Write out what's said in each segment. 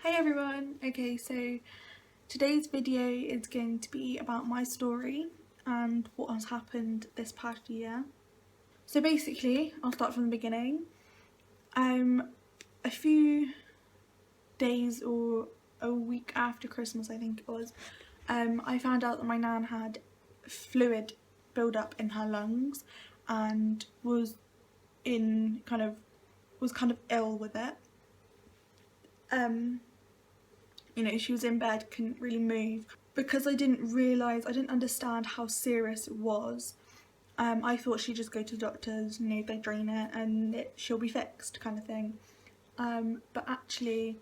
Hey everyone! Okay, so today's video is going to be about my story and what has happened this past year. So basically, I'll start from the beginning. A few days or a week after Christmas, I think it was, I found out that my nan had fluid build up in her lungs and was kind of ill with it. She was in bed, couldn't really move. Because I didn't understand how serious it was, I thought she'd just go to the doctors, they drain it and she'll be fixed kind of thing. But actually,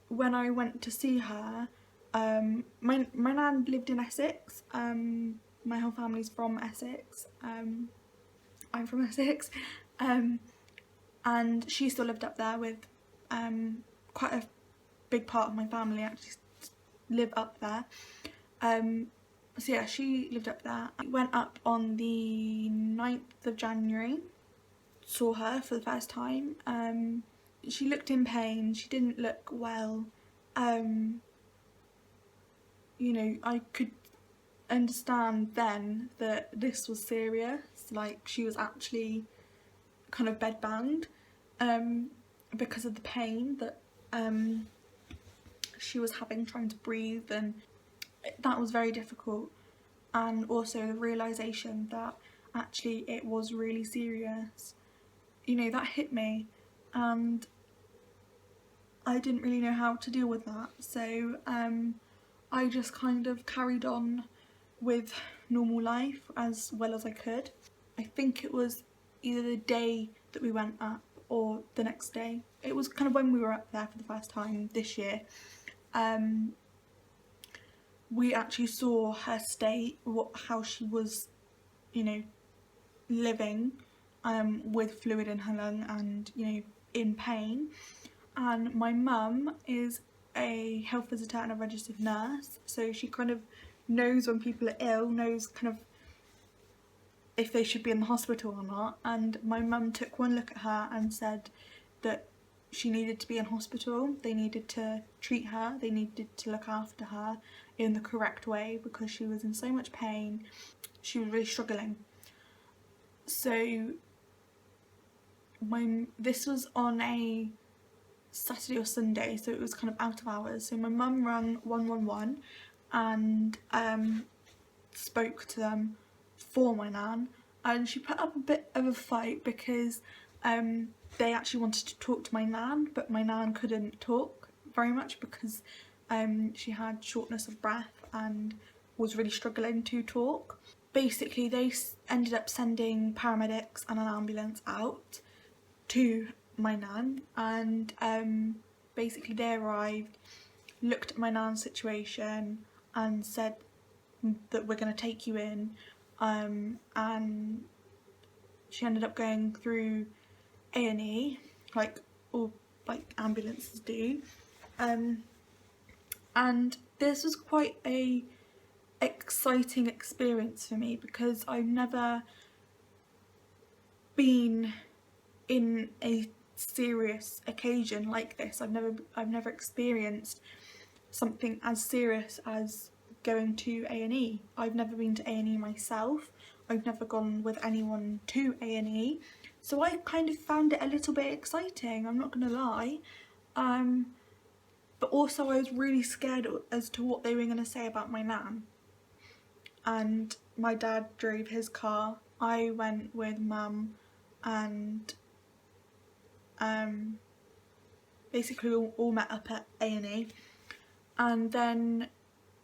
when I went to see her, my nan lived in Essex. My whole family's from Essex. I'm from Essex. And she still lived up there with quite a big part of my family actually live up there. So yeah, she lived up there. I went up on the 9th of January, saw her for the first time. She looked in pain, she didn't look well. I could understand then that this was serious, like she was actually kind of bedbound because of the pain that she was having trying to breathe, and that was very difficult. And also the realisation that actually it was really serious, that hit me, and I didn't really know how to deal with that. So I just kind of carried on with normal life as well as I could. I think it was either the day that we went up or the next day. It was kind of when we were up there for the first time this year. We actually saw her state, how she was, living with fluid in her lung and, in pain. And my mum is a health visitor and a registered nurse, so she kind of knows when people are ill, knows kind of if they should be in the hospital or not. And my mum took one look at her and said that she needed to be in hospital. They needed to treat her, they needed to look after her in the correct way because she was in so much pain. She was really struggling. So this was on a Saturday or Sunday, so it was kind of out of hours. So my mum rang 111 and spoke to them for my nan, and she put up a bit of a fight because they actually wanted to talk to my nan, but my nan couldn't talk very much because she had shortness of breath and was really struggling to talk. Basically, they ended up sending paramedics and an ambulance out to my nan, and basically they arrived, looked at my nan's situation and said that we're going to take you in, and she ended up going through A&E like all ambulances do, and this was quite a exciting experience for me because I've never been in a serious occasion like this. I've never experienced something as serious as going to A&E. I've never been to A&E myself. I've never gone with anyone to A&E, so I kind of found it a little bit exciting, I'm not gonna lie. But also I was really scared as to what they were gonna say about my nan. And my dad drove his car. I went with mum, and basically we all met up at A&E. And then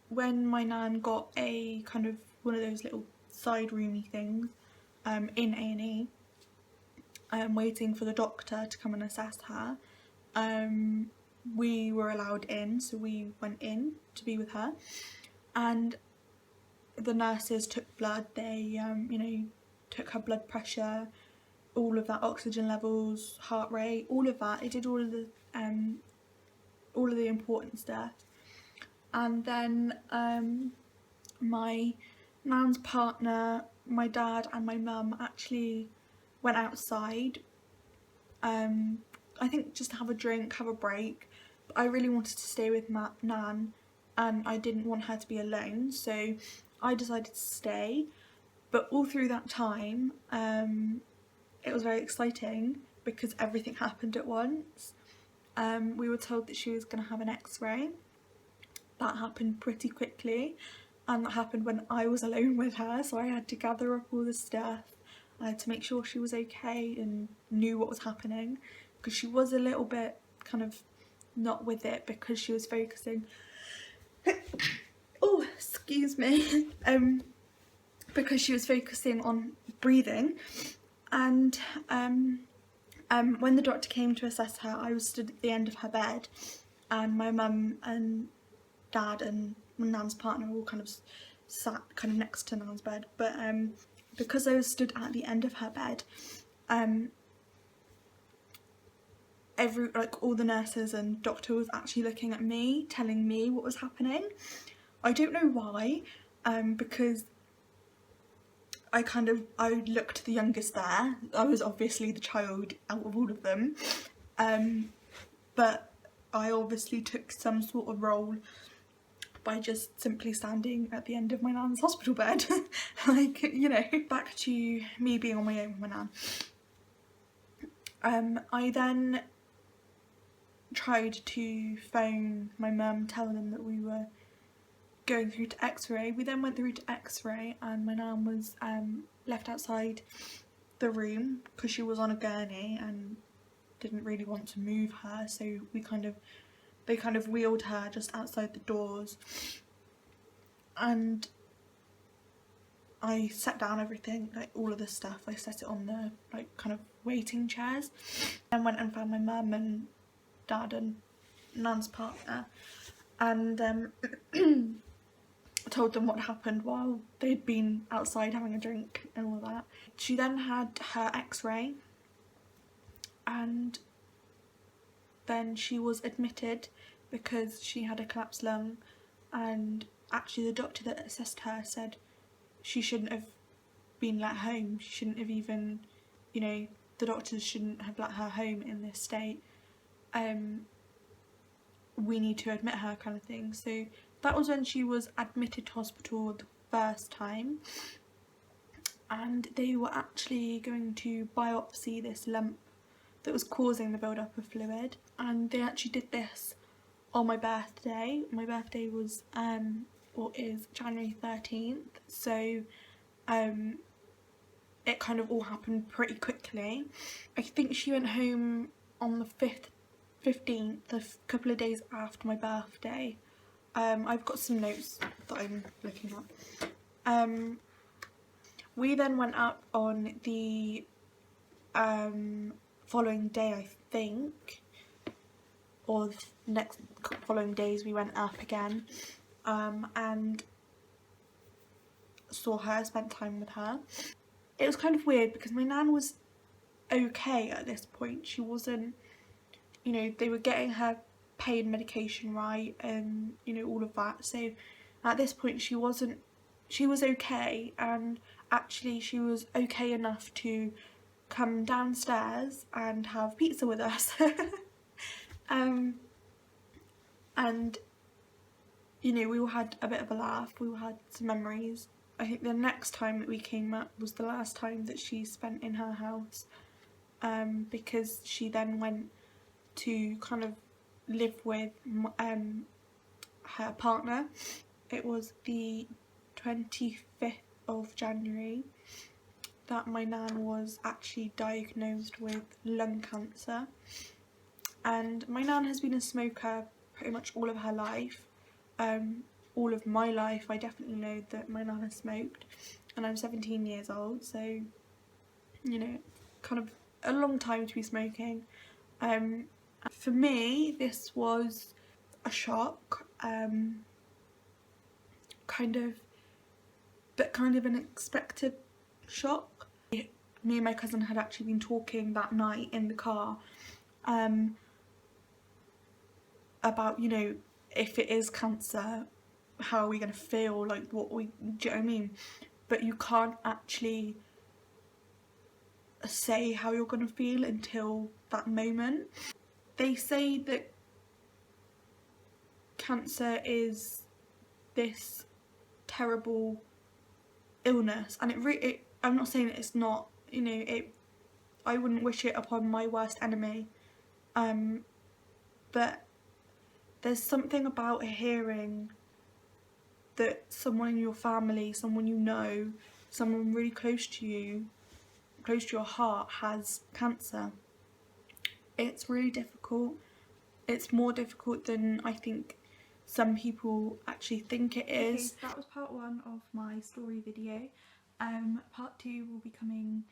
when my nan got a kind of one of those little side roomy things in A&E, waiting for the doctor to come and assess her, we were allowed in, so we went in to be with her, and the nurses took blood. They took her blood pressure, all of that, oxygen levels, heart rate, all of that. They did all of the important stuff. And then my nan's partner, my dad and my mum actually went outside, I think just to have a drink, have a break, I really wanted to stay with Nan, and I didn't want her to be alone, so I decided to stay. But all through that time, it was very exciting because everything happened at once. We were told that she was going to have an x-ray. That happened pretty quickly, and that happened when I was alone with her, so I had to gather up all the stuff to make sure she was okay and knew what was happening, because she was a little bit kind of not with it because she was focusing oh, excuse me, because she was focusing on breathing. And when the doctor came to assess her, I was stood at the end of her bed, and my mum and dad and Nan's partner all kind of sat kind of next to Nan's bed. But because I was stood at the end of her bed, all the nurses and doctor was actually looking at me, telling me what was happening. I don't know why, because I looked the youngest there. I was obviously the child out of all of them, but I obviously took some sort of role by just simply standing at the end of my nan's hospital bed. Like, you know, back to me being on my own with my nan. I then tried to phone my mum, tell them that we were going through to x-ray. We then went through to x-ray, and my nan was left outside the room because she was on a gurney and didn't really want to move her, so they kind of wheeled her just outside the doors, and I set down everything, like all of the stuff. I set it on the kind of waiting chairs, and went and found my mum and dad and Nan's partner, and told them what happened while they'd been outside having a drink and all that. She then had her x-ray, and then she was admitted because she had a collapsed lung, and actually the doctor that assessed her said she shouldn't have been let home. She shouldn't have even, you know, the doctors shouldn't have let her home in this state. We need to admit her, kind of thing. So that was when she was admitted to hospital the first time, and they were actually going to biopsy this lump that was causing the build-up of fluid, and they actually did this on my birthday. My birthday was or is January 13th, so it kind of all happened pretty quickly. I think she went home on the 15th, a couple of days after my birthday. I've got some notes that I'm looking at. We then went up on the following day, I think, or the next following days we went up again, and saw her, spent time with her. It was kind of weird because my nan was okay at this point. She wasn't, you know, they were getting her pain medication right and, you know, all of that. So at this point she was okay, and actually she was okay enough to come downstairs and have pizza with us. And, you know, we all had a bit of a laugh, we all had some memories. I think the next time that we came up was the last time that she spent in her house, because she then went to kind of live with her partner. It was the 25th of January that my nan was actually diagnosed with lung cancer, and my nan has been a smoker pretty much all of her life. All of my life I definitely know that my nan has smoked, and I'm 17 years old, so, you know, kind of a long time to be smoking. For me this was a shock, kind of an unexpected shock. Me and my cousin had actually been talking that night in the car about, you know, if it is cancer, how are we going to feel, like do you know what I mean? But you can't actually say how you're going to feel until that moment. They say that cancer is this terrible illness, and I'm not saying that it's not, you know, I wouldn't wish it upon my worst enemy, but there's something about hearing that someone in your family, someone you know, someone really close to you, close to your heart, has cancer. It's really difficult. It's more difficult than I think some people actually think it is. Okay, so that was part 1 of my story video. Part 2 will be coming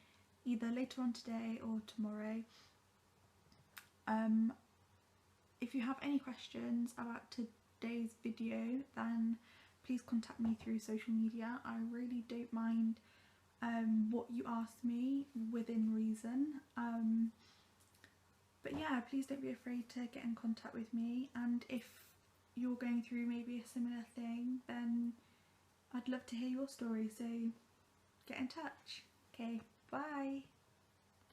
either later on today or tomorrow. If you have any questions about today's video, then please contact me through social media. I really don't mind what you ask me within reason. But yeah, please don't be afraid to get in contact with me, and if you're going through maybe a similar thing, then I'd love to hear your story, so get in touch. Okay, bye!